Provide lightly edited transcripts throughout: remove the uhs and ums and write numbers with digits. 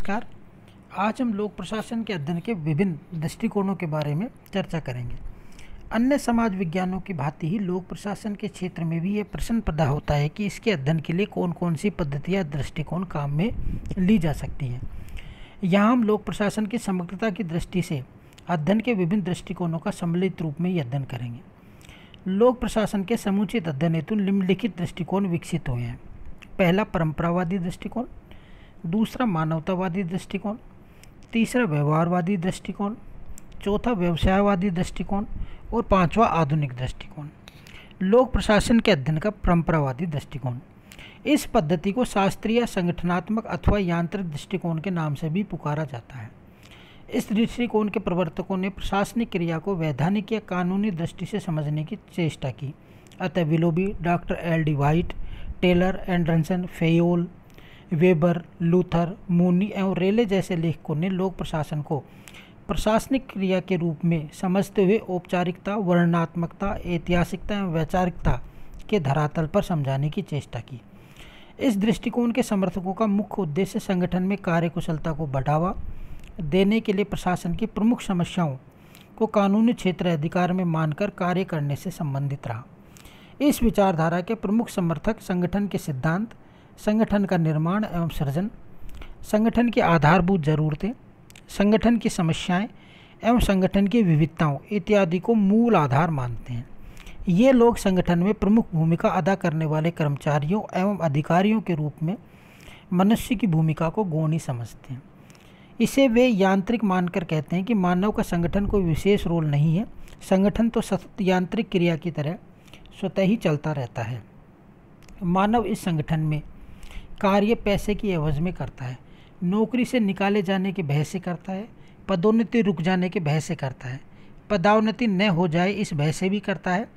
नमस्कार। आज हम लोक प्रशासन के अध्ययन के विभिन्न दृष्टिकोणों के बारे में चर्चा करेंगे। अन्य समाज विज्ञानों की भांति ही लोक प्रशासन के क्षेत्र में भी ये प्रश्न पैदा होता है कि इसके अध्ययन के लिए कौन कौन सी पद्धतियाँ दृष्टिकोण काम में ली जा सकती हैं। यहाँ हम लोक प्रशासन की समग्रता की दृष्टि से अध्ययन के विभिन्न दृष्टिकोणों का सम्मिलित रूप में ही अध्ययन करेंगे। लोक प्रशासन के समुचित अध्ययन हेतु निम्नलिखित दृष्टिकोण विकसित हुए हैं। पहला परंपरावादी दृष्टिकोण, दूसरा मानवतावादी दृष्टिकोण, तीसरा व्यवहारवादी दृष्टिकोण, चौथा व्यवसायवादी दृष्टिकोण और पांचवा आधुनिक दृष्टिकोण। लोक प्रशासन के अध्ययन का परंपरावादी दृष्टिकोण, इस पद्धति को शास्त्रीय, संगठनात्मक अथवा यांत्रिक दृष्टिकोण के नाम से भी पुकारा जाता है। इस दृष्टिकोण के प्रवर्तकों ने प्रशासनिक क्रिया को वैधानिक या कानूनी दृष्टि से समझने की चेष्टा की। अतः Willoughby, doctor L D. White, Taylor, Anderson, Fayol, Weber, Luther, Mooney एवं रेले जैसे लेखकों ने लोक प्रशासन को प्रशासनिक क्रिया के रूप में समझते हुए औपचारिकता, वर्णनात्मकता, ऐतिहासिकता एवं वैचारिकता के धरातल पर समझाने की चेष्टा की। इस दृष्टिकोण के समर्थकों का मुख्य उद्देश्य संगठन में कार्यकुशलता को बढ़ावा देने के लिए प्रशासन की प्रमुख समस्याओं को कानूनी क्षेत्र अधिकार में मानकर कार्य करने से संबंधित रहा। इस विचारधारा के प्रमुख समर्थक संगठन के सिद्धांत, संगठन का निर्माण एवं सृजन, संगठन की आधारभूत जरूरतें, संगठन की समस्याएं एवं संगठन की विविधताओं इत्यादि को मूल आधार मानते हैं। ये लोग संगठन में प्रमुख भूमिका अदा करने वाले कर्मचारियों एवं अधिकारियों के रूप में मनुष्य की भूमिका को गौणी समझते हैं। इसे वे यांत्रिक मानकर कहते हैं कि मानव का संगठन कोई विशेष रोल नहीं है। संगठन तो सतत यांत्रिक क्रिया की तरह स्वतः ही चलता रहता है। मानव इस संगठन में कार्य पैसे की एवज में करता है, नौकरी से निकाले जाने के भय से करता है, पदोन्नति रुक जाने के भय से करता है, पदोन्नति न हो जाए इस भय से भी करता है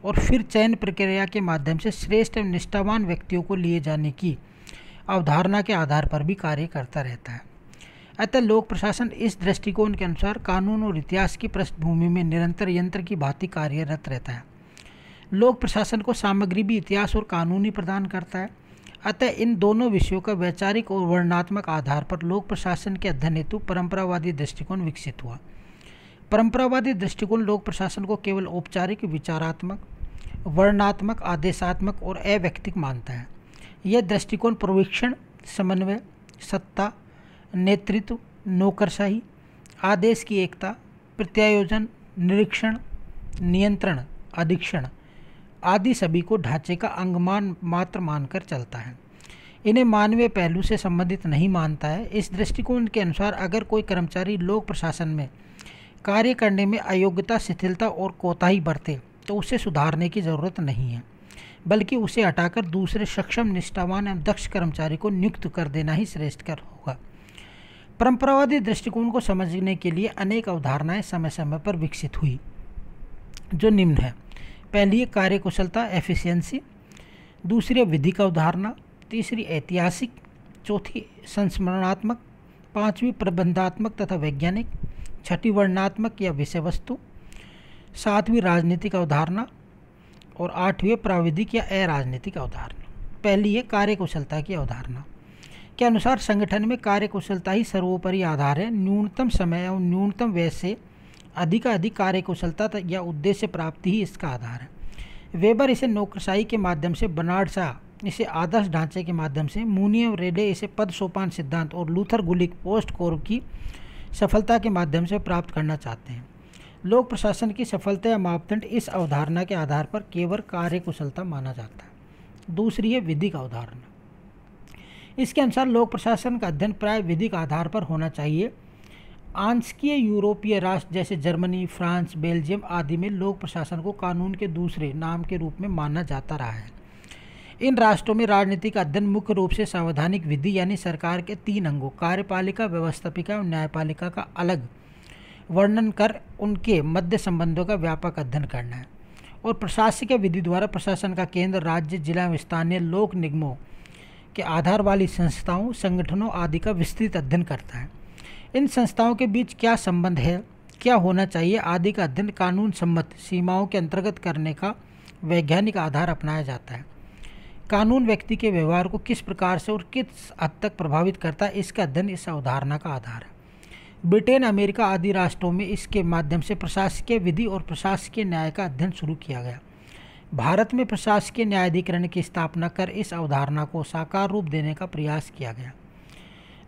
और फिर चयन प्रक्रिया के माध्यम से श्रेष्ठ एवं निष्ठावान व्यक्तियों को लिए जाने की अवधारणा के आधार पर भी कार्य करता रहता है। अतः लोक प्रशासन इस दृष्टिकोण के अनुसार कानून और इतिहास की पृष्ठभूमि में निरंतर यंत्र की भांति कार्यरत रहता है। लोक प्रशासन को सामग्री भी इतिहास और कानूनी प्रदान करता है। अतः इन दोनों विषयों का वैचारिक और वर्णनात्मक आधार पर लोक प्रशासन के अध्ययन हेतु परंपरावादी दृष्टिकोण विकसित हुआ। परंपरावादी दृष्टिकोण लोक प्रशासन को केवल औपचारिक, विचारात्मक, वर्णनात्मक, आदेशात्मक और अवैयक्तिक मानता है। यह दृष्टिकोण प्रशिक्षण, समन्वय, सत्ता, नेतृत्व, नौकरशाही, आदेश की एकता, प्रत्यायोजन, निरीक्षण, नियंत्रण, अधीक्षण आदि सभी को ढांचे का अंगमान मात्र मानकर चलता है। इन्हें मानवीय पहलू से संबंधित नहीं मानता है। इस दृष्टिकोण के अनुसार अगर कोई कर्मचारी लोक प्रशासन में कार्य करने में अयोग्यता, शिथिलता और कोताही बरते तो उसे सुधारने की ज़रूरत नहीं है, बल्कि उसे हटाकर दूसरे सक्षम, निष्ठावान एवं दक्ष कर्मचारी को नियुक्त कर देना ही श्रेष्ठकर होगा। परंपरावादी दृष्टिकोण को समझने के लिए अनेक अवधारणाएं समय समय पर विकसित हुई, जो निम्न है। पहली है कार्यकुशलता, एफिशिएंसी, दूसरी विधिक अवधारणा, तीसरी ऐतिहासिक, चौथी संस्मरणात्मक, पांचवी प्रबंधात्मक तथा वैज्ञानिक, छठी वर्णनात्मक या विषय वस्तु, सातवीं राजनीतिक अवधारणा और आठवीं प्राविधिक या अराजनीतिक अवधारणा। पहली है कार्यकुशलता की अवधारणा के अनुसार संगठन में कार्यकुशलता ही सर्वोपरि आधार है। न्यूनतम समय और न्यूनतम व्यय से अधिक कार्यकुशलता या उद्देश्य प्राप्ति ही इसका आधार है। वेबर इसे नौकरशाही के माध्यम से, बर्नार्ड शॉ इसे आदर्श ढांचे के माध्यम से, मूनी और रेले इसे पद सोपान सिद्धांत और लूथर गुलिक पोस्ट कोर्व की सफलता के माध्यम से प्राप्त करना चाहते हैं। लोक प्रशासन की सफलता या मापदंड इस अवधारणा के आधार पर केवल कार्यकुशलता माना जाता है। दूसरी है विधिक अवधारणा। इसके अनुसार लोक प्रशासन का अध्ययन प्राय विधिक आधार पर होना चाहिए। आंशिकीय यूरोपीय राष्ट्र जैसे जर्मनी, फ्रांस, बेल्जियम आदि में लोक प्रशासन को कानून के दूसरे नाम के रूप में माना जाता रहा है। इन राष्ट्रों में राजनीतिक अध्ययन मुख्य रूप से संवैधानिक विधि यानी सरकार के 3 अंगों कार्यपालिका, व्यवस्थापिका और न्यायपालिका का अलग वर्णन कर उनके मध्य संबंधों का व्यापक अध्ययन करना है और प्रशासकीय विधि द्वारा प्रशासन का केंद्र, राज्य, जिला एवं स्थानीय लोक निगमों के आधार वाली संस्थाओं, संगठनों आदि का विस्तृत अध्ययन करता है। इन संस्थाओं के बीच क्या संबंध है, क्या होना चाहिए आदि का अध्ययन कानून सम्मत सीमाओं के अंतर्गत करने का वैज्ञानिक आधार अपनाया जाता है। कानून व्यक्ति के व्यवहार को किस प्रकार से और किस हद तक प्रभावित करता है, इसका अध्ययन इस अवधारणा का आधार है। ब्रिटेन, अमेरिका आदि राष्ट्रों में इसके माध्यम से प्रशासकीय विधि और प्रशासकीय न्याय का अध्ययन शुरू किया गया। भारत में प्रशासकीय न्यायाधिकरण की स्थापना कर इस अवधारणा को साकार रूप देने का प्रयास किया गया।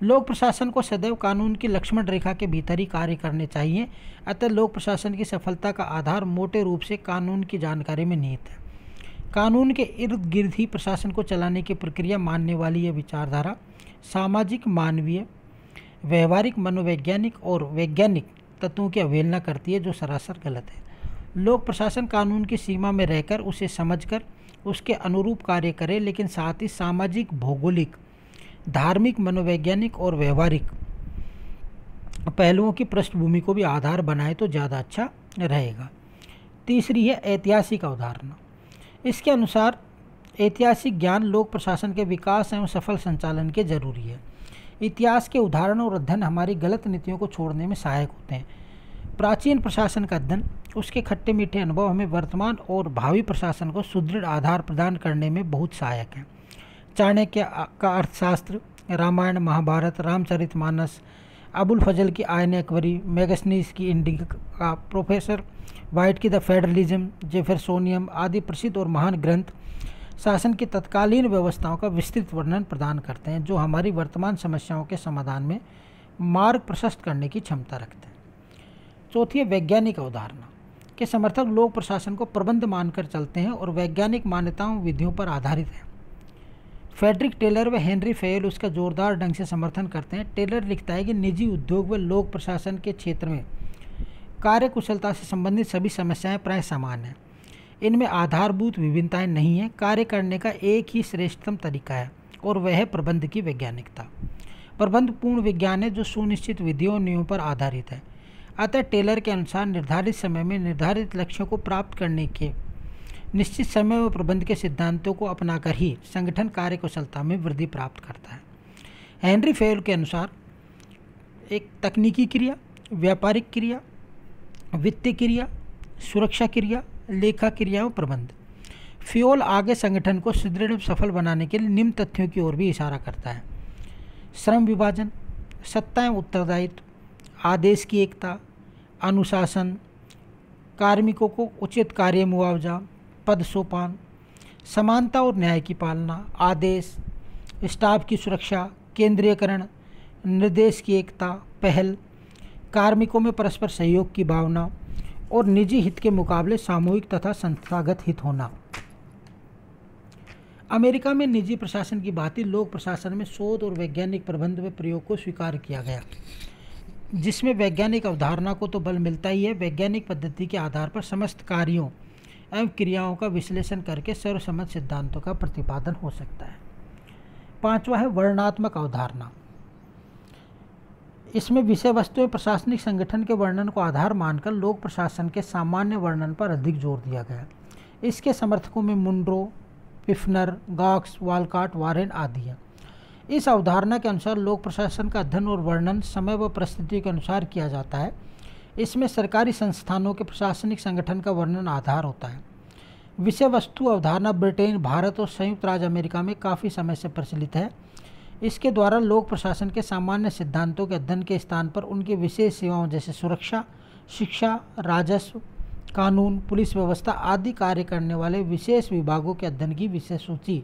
लोक प्रशासन को सदैव कानून की लक्ष्मण रेखा के भीतर ही कार्य करने चाहिए। अतः लोक प्रशासन की सफलता का आधार मोटे रूप से कानून की जानकारी में निहित है। कानून के इर्द गिर्द ही प्रशासन को चलाने की प्रक्रिया मानने वाली यह विचारधारा सामाजिक, मानवीय, व्यवहारिक, मनोवैज्ञानिक और वैज्ञानिक तत्वों की अवहेलना करती है, जो सरासर गलत है। लोक प्रशासन कानून की सीमा में रहकर उसे समझकर उसके अनुरूप कार्य करे, लेकिन साथ ही सामाजिक, भौगोलिक, धार्मिक, मनोवैज्ञानिक और व्यवहारिक पहलुओं की पृष्ठभूमि को भी आधार बनाए तो ज़्यादा अच्छा रहेगा। तीसरी है ऐतिहासिक अवधारणा। इसके अनुसार ऐतिहासिक ज्ञान लोक प्रशासन के विकास एवं सफल संचालन के जरूरी है। इतिहास के उदाहरण और अध्ययन हमारी गलत नीतियों को छोड़ने में सहायक होते हैं। प्राचीन प्रशासन का अध्ययन, उसके खट्टे मीठे अनुभव हमें वर्तमान और भावी प्रशासन को सुदृढ़ आधार प्रदान करने में बहुत सहायक है। चाणक्य का अर्थशास्त्र, रामायण, महाभारत, रामचरितमानस, अबुल फजल की आयन अकबरी, मैगस्नीस की इंडिका, प्रोफेसर वाइट की द फेडरलिज्म, जेफरसोनियम आदि प्रसिद्ध और महान ग्रंथ शासन की तत्कालीन व्यवस्थाओं का विस्तृत वर्णन प्रदान करते हैं, जो हमारी वर्तमान समस्याओं के समाधान में मार्ग प्रशस्त करने की क्षमता रखते हैं। चौथी है वैज्ञानिक अवधारणा के समर्थक लोक प्रशासन को प्रबंध मानकर चलते हैं और वैज्ञानिक मान्यताओं विधियों पर आधारित है। फ्रेडरिक टेलर व हेनरी फेयल उसका जोरदार ढंग से समर्थन करते हैं। टेलर लिखता है कि निजी उद्योग व लोक प्रशासन के क्षेत्र में कार्यकुशलता से संबंधित सभी समस्याएं प्राय समान हैं। इनमें आधारभूत विभिन्नताएं नहीं हैं। कार्य करने का एक ही श्रेष्ठतम तरीका है और वह है प्रबंध की वैज्ञानिकता। प्रबंध पूर्ण विज्ञान है जो सुनिश्चित विधियों और नियमों पर आधारित है। अतः टेलर के अनुसार निर्धारित समय में निर्धारित लक्ष्यों को प्राप्त करने के निश्चित समय व प्रबंध के सिद्धांतों को अपनाकर ही संगठन कार्यकुशलता में वृद्धि प्राप्त करता है। हेनरी फेयल के अनुसार एक तकनीकी क्रिया, व्यापारिक क्रिया, वित्तीय क्रिया, सुरक्षा क्रिया, लेखा क्रिया व प्रबंध। फेयल आगे संगठन को सुदृढ़ सफल बनाने के लिए निम्न तथ्यों की ओर भी इशारा करता है। श्रम विभाजन, सत्ता एवं उत्तरदायित्व, आदेश की एकता, अनुशासन, कार्मिकों को उचित कार्य मुआवजा, पद सोपान, समानता और न्याय की पालना, आदेश, स्टाफ की सुरक्षा, केंद्रीयकरण, निर्देश की एकता, पहल, कार्मिकों में परस्पर सहयोग की भावना और निजी हित के मुकाबले सामूहिक तथा संस्थागत हित होना। अमेरिका में निजी प्रशासन की भांति लोक प्रशासन में शोध और वैज्ञानिक प्रबंध व प्रयोग को स्वीकार किया गया, जिसमें वैज्ञानिक अवधारणा को तो बल मिलता ही है, वैज्ञानिक पद्धति के आधार पर समस्त कार्यों एवं क्रियाओं का विश्लेषण करके सर्वसम्मत सिद्धांतों का प्रतिपादन हो सकता है। पांचवा है वर्णनात्मक अवधारणा। इसमें विषय वस्तु एवं प्रशासनिक संगठन के वर्णन को आधार मानकर लोक प्रशासन के सामान्य वर्णन पर अधिक जोर दिया गया। इसके समर्थकों में मुनरो, पिफनर, गॉक्स, वालकॉट, वारेन आदि हैं। इस अवधारणा के अनुसार लोक प्रशासन का अध्ययन और वर्णन समय व परिस्थिति के अनुसार किया जाता है। इसमें सरकारी संस्थानों के प्रशासनिक संगठन का वर्णन आधार होता है। विषय वस्तु अवधारणा ब्रिटेन, भारत और संयुक्त राज्य अमेरिका में काफ़ी समय से प्रचलित है। इसके द्वारा लोक प्रशासन के सामान्य सिद्धांतों के अध्ययन के स्थान पर उनकी विशेष सेवाओं जैसे सुरक्षा, शिक्षा, राजस्व, कानून, पुलिस व्यवस्था आदि कार्य करने वाले विशेष विभागों के अध्ययन की विशेष सूची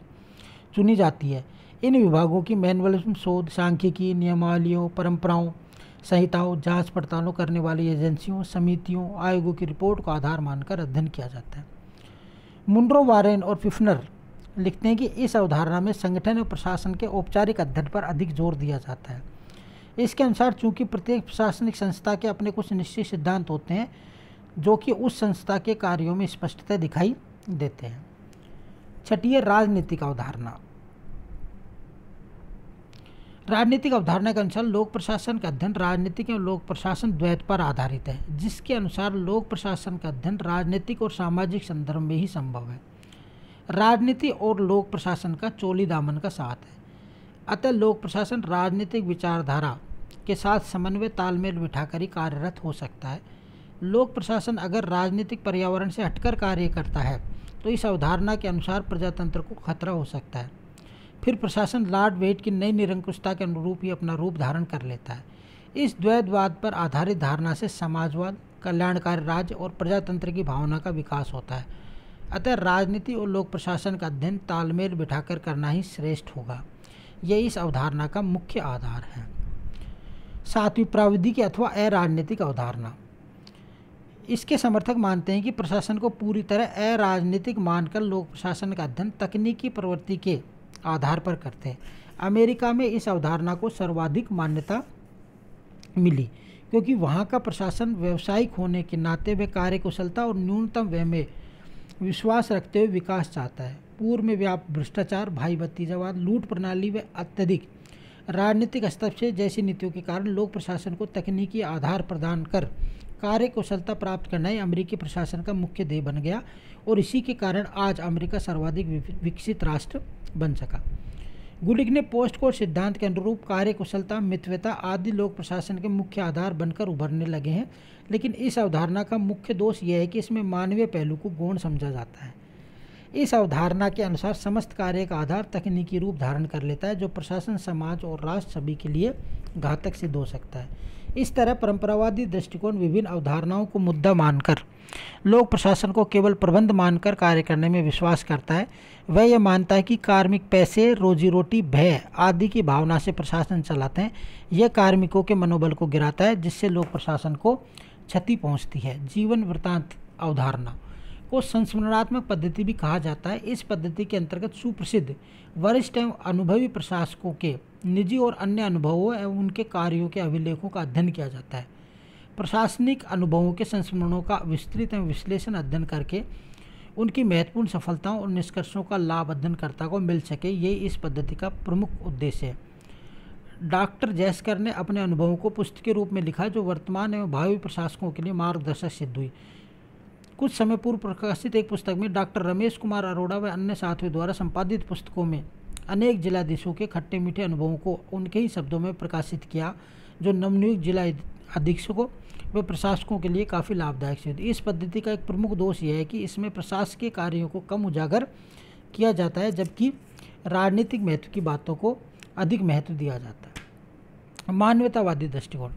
चुनी जाती है। इन विभागों की मैनुअल शोध, सांख्यिकी, नियमावलियों, परंपराओं, संहिताओं, जांच पड़तालों करने वाली एजेंसियों, समितियों, आयोगों की रिपोर्ट को आधार मानकर अध्ययन किया जाता है। मुनरो, वारेन और पिफनर लिखते हैं कि इस अवधारणा में संगठन और प्रशासन के औपचारिक अध्ययन पर अधिक जोर दिया जाता है। इसके अनुसार चूंकि प्रत्येक प्रशासनिक संस्था के अपने कुछ निश्चित सिद्धांत होते हैं जो कि उस संस्था के कार्यों में स्पष्टतः दिखाई देते हैं। छठी है राजनीतिक अवधारणा। राजनीतिक अवधारणा के अनुसार लोक प्रशासन का अध्ययन राजनीतिक एवं लोक प्रशासन द्वैत पर आधारित है, जिसके अनुसार लोक प्रशासन का अध्ययन राजनीतिक और सामाजिक संदर्भ में ही संभव है। राजनीति और लोक प्रशासन का चोली दामन का साथ है। अतः लोक प्रशासन राजनीतिक विचारधारा के साथ समन्वय तालमेल बिठाकर ही कार्यरत हो सकता है। लोक प्रशासन अगर राजनीतिक पर्यावरण से हटकर कार्य करता है तो इस अवधारणा के अनुसार प्रजातंत्र को खतरा हो सकता है। फिर प्रशासन लॉर्ड वेट की नई निरंकुशता के अनुरूप ही अपना रूप धारण कर लेता है। इस द्वैतवाद पर आधारित धारणा से समाजवाद, कल्याणकारी राज्य और प्रजातंत्र की भावना का विकास होता है। अतः राजनीति और लोक प्रशासन का अध्ययन तालमेल बिठाकर करना ही श्रेष्ठ होगा। यह इस अवधारणा का मुख्य आधार है। सातवीं, प्राविधिक अथवा अराजनीतिक अवधारणा। इसके समर्थक मानते हैं कि प्रशासन को पूरी तरह अराजनीतिक मानकर लोक प्रशासन का अध्ययन तकनीकी प्रवृत्ति के आधार पर करते हैं। अमेरिका में इस अवधारणा को सर्वाधिक मान्यता मिली क्योंकि वहाँ का प्रशासन व्यावसायिक होने के नाते वे कार्यकुशलता और न्यूनतम व्यय में विश्वास रखते हुए विकास चाहता है। पूर्व में व्याप्त भ्रष्टाचार, भाई भतीजावाद, लूट प्रणाली व अत्यधिक राजनीतिक हस्तक्षेप जैसी नीतियों के कारण लोक प्रशासन को तकनीकी आधार प्रदान कर कार्यकुशलता प्राप्त करना ही अमेरिकी प्रशासन का मुख्य ध्येय बन गया और इसी के कारण आज अमेरिका सर्वाधिक विकसित राष्ट्र बन सका। गुलिक ने पोस्ट कोड सिद्धांत के अनुरूप कार्यकुशलता, मितव्यता आदि लोक प्रशासन के मुख्य आधार बनकर उभरने लगे हैं, लेकिन इस अवधारणा का मुख्य दोष यह है कि इसमें मानवीय पहलू को गौण समझा जाता है। इस अवधारणा के अनुसार समस्त कार्य का आधार तकनीकी रूप धारण कर लेता है जो प्रशासन, समाज और राष्ट्र सभी के लिए घातक सिद्ध हो सकता है। इस तरह परंपरावादी दृष्टिकोण विभिन्न अवधारणाओं को मुद्दा मानकर लोक प्रशासन को केवल प्रबंध मानकर कार्य करने में विश्वास करता है। वह यह मानता है कि कार्मिक पैसे, रोजी रोटी, भय आदि की भावना से प्रशासन चलाते हैं। यह कार्मिकों के मनोबल को गिराता है जिससे लोक प्रशासन को क्षति पहुंचती है। जीवन वृत्तांत अवधारणा को संस्मरणात्मक पद्धति भी कहा जाता है। इस पद्धति के अंतर्गत सुप्रसिद्ध वरिष्ठ एवं अनुभवी प्रशासकों के निजी और अन्य अनुभवों एवं उनके कार्यों के अभिलेखों का अध्ययन किया जाता है। प्रशासनिक अनुभवों के संस्मरणों का विस्तृत एवं विश्लेषण अध्ययन करके उनकी महत्वपूर्ण सफलताओं और निष्कर्षों का लाभ अध्ययनकर्ता को मिल सके, ये इस पद्धति का प्रमुख उद्देश्य है। डॉक्टर जयस्कर ने अपने अनुभवों को पुस्तक के रूप में लिखा जो वर्तमान एवं भावी प्रशासकों के लिए मार्गदर्शक सिद्ध हुई। कुछ समय पूर्व प्रकाशित एक पुस्तक में डॉक्टर रमेश कुमार अरोड़ा व अन्य साथियों द्वारा संपादित पुस्तकों में अनेक जिलाधीशों के खट्टे मीठे अनुभवों को उनके ही शब्दों में प्रकाशित किया जो नवनियुक्त जिला अधीक्षकों व प्रशासकों के लिए काफ़ी लाभदायक सिद्ध। इस पद्धति का एक प्रमुख दोष यह है कि इसमें प्रशासकीय कार्यों को कम उजागर किया जाता है जबकि राजनीतिक महत्व की बातों को अधिक महत्व दिया जाता है। मानवतावादी दृष्टिकोण।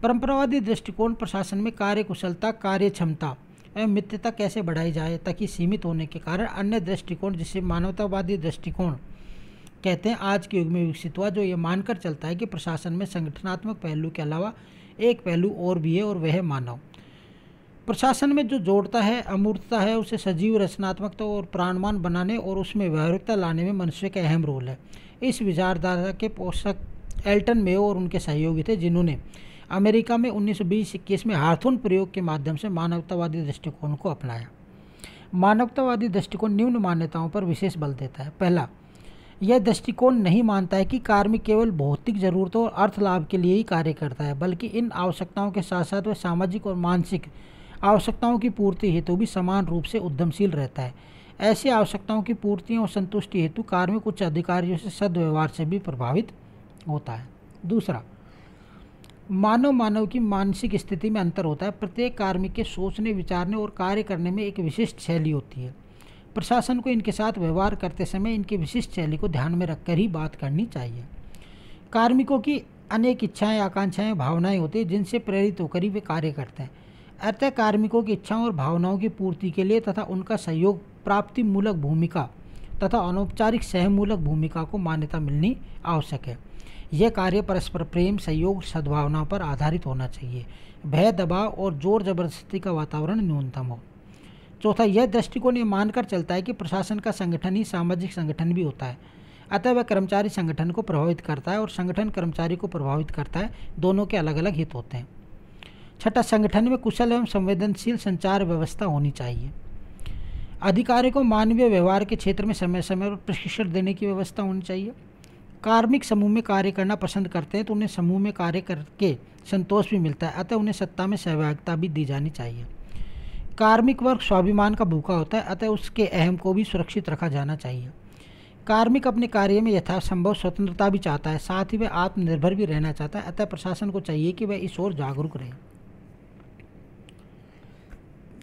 परंपरावादी दृष्टिकोण प्रशासन में कार्यकुशलता, कार्य क्षमता एवं मित्रता कैसे बढ़ाई जाए ताकि सीमित होने के कारण अन्य दृष्टिकोण जिसे मानवतावादी दृष्टिकोण कहते हैं आज के युग में विकसित हुआ जो ये मानकर चलता है कि प्रशासन में संगठनात्मक पहलू के अलावा एक पहलू और भी है और वह है मानव। प्रशासन में जो जोड़ता है, अमूर्तता है, उसे सजीव, रचनात्मकता और प्राणवान बनाने और उसमें व्यावहारिकता लाने में मनुष्य का अहम रोल है। इस विचारधारा के पोषक एल्टन मेयो और उनके सहयोगी थे जिन्होंने अमेरिका में 1920-21 में हार्थून प्रयोग के माध्यम से मानवतावादी दृष्टिकोण को अपनाया। मानवतावादी दृष्टिकोण निम्न मान्यताओं पर विशेष बल देता है। पहला, यह दृष्टिकोण नहीं मानता है कि कार्मिक केवल भौतिक जरूरतों और अर्थ लाभ के लिए ही कार्य करता है बल्कि इन आवश्यकताओं के साथ साथ वह सामाजिक और मानसिक आवश्यकताओं की पूर्ति हेतु भी समान रूप से उद्यमशील रहता है। ऐसी आवश्यकताओं की पूर्ति और संतुष्टि हेतु कार्मिक उच्च अधिकारियों से सद्व्यवहार से भी प्रभावित होता है। दूसरा, मानव की मानसिक स्थिति में अंतर होता है। प्रत्येक कार्मिक के सोचने, विचारने और कार्य करने में एक विशिष्ट शैली होती है। प्रशासन को इनके साथ व्यवहार करते समय इनकी विशिष्ट शैली को ध्यान में रखकर ही बात करनी चाहिए। कार्मिकों की अनेक इच्छाएं, आकांक्षाएं, भावनाएं होती हैं जिनसे प्रेरित होकर ही वे कार्य करते हैं। अतः कार्मिकों की इच्छाओं और भावनाओं की पूर्ति के लिए तथा उनका सहयोग प्राप्ति मूलक भूमिका तथा अनौपचारिक सहमूलक भूमिका को मान्यता मिलनी आवश्यक है। यह कार्य परस्पर प्रेम, सहयोग, सद्भावना पर आधारित होना चाहिए। भय, दबाव और जोर जबरदस्ती का वातावरण न्यूनतम हो। चौथा, यह दृष्टिकोण ये मानकर चलता है कि प्रशासन का संगठन ही सामाजिक संगठन भी होता है। अतः वह कर्मचारी संगठन को प्रभावित करता है और संगठन कर्मचारी को प्रभावित करता है। दोनों के अलग अलग हित होते हैं। छठा, संगठन में कुशल एवं संवेदनशील संचार व्यवस्था होनी चाहिए। अधिकारी को मानवीय व्यवहार के क्षेत्र में समय समय पर प्रशिक्षण देने की व्यवस्था होनी चाहिए। कार्मिक समूह में कार्य करना पसंद करते हैं तो उन्हें समूह में कार्य करके संतोष भी मिलता है। अतः उन्हें सत्ता में सहभागिता भी दी जानी चाहिए। कार्मिक वर्ग स्वाभिमान का भूखा होता है, अतः उसके अहम को भी सुरक्षित रखा जाना चाहिए। कार्मिक अपने कार्य में यथासंभव स्वतंत्रता भी चाहता है, साथ ही वह आत्मनिर्भर भी रहना चाहता है। अतः प्रशासन को चाहिए कि वह इस ओर जागरूक रहे।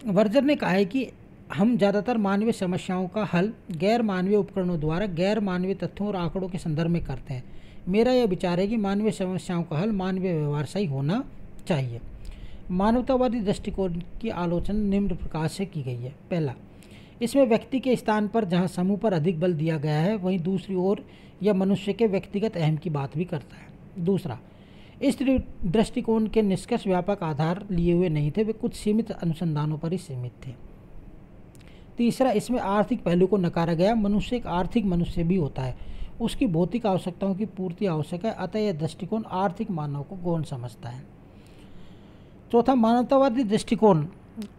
वर्जर ने कहा है कि हम ज़्यादातर मानवीय समस्याओं का हल गैर मानवीय उपकरणों द्वारा गैर मानवीय तथ्यों और आंकड़ों के संदर्भ में करते हैं। मेरा यह विचार है कि मानवीय समस्याओं का हल मानवीय व्यवहार से ही होना चाहिए। मानवतावादी दृष्टिकोण की आलोचना निम्न प्रकार से की गई है। पहला, इसमें व्यक्ति के स्थान पर जहाँ समूह पर अधिक बल दिया गया है, वहीं दूसरी ओर यह मनुष्य के व्यक्तिगत अहम की बात भी करता है। दूसरा, इस दृष्टिकोण के निष्कर्ष व्यापक आधार लिए हुए नहीं थे, वे कुछ सीमित अनुसंधानों पर ही सीमित थे। तीसरा, इसमें आर्थिक पहलू को नकारा गया। मनुष्य एक आर्थिक मनुष्य भी होता है, उसकी भौतिक आवश्यकताओं की पूर्ति आवश्यक है, अतः यह दृष्टिकोण आर्थिक मानव को गौण समझता है। चौथा, मानवतावादी दृष्टिकोण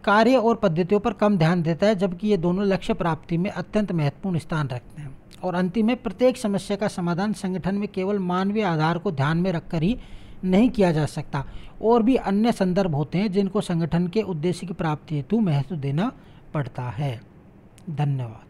कार्य और पद्धतियों पर कम ध्यान देता है, जबकि ये दोनों लक्ष्य प्राप्ति में अत्यंत महत्वपूर्ण स्थान रखते हैं। और अंतिम में, प्रत्येक समस्या का समाधान संगठन में केवल मानवीय आधार को ध्यान में रखकर ही नहीं किया जा सकता, और भी अन्य संदर्भ होते हैं जिनको संगठन के उद्देश्य की प्राप्ति हेतु महत्व देना पड़ता है। धन्यवाद।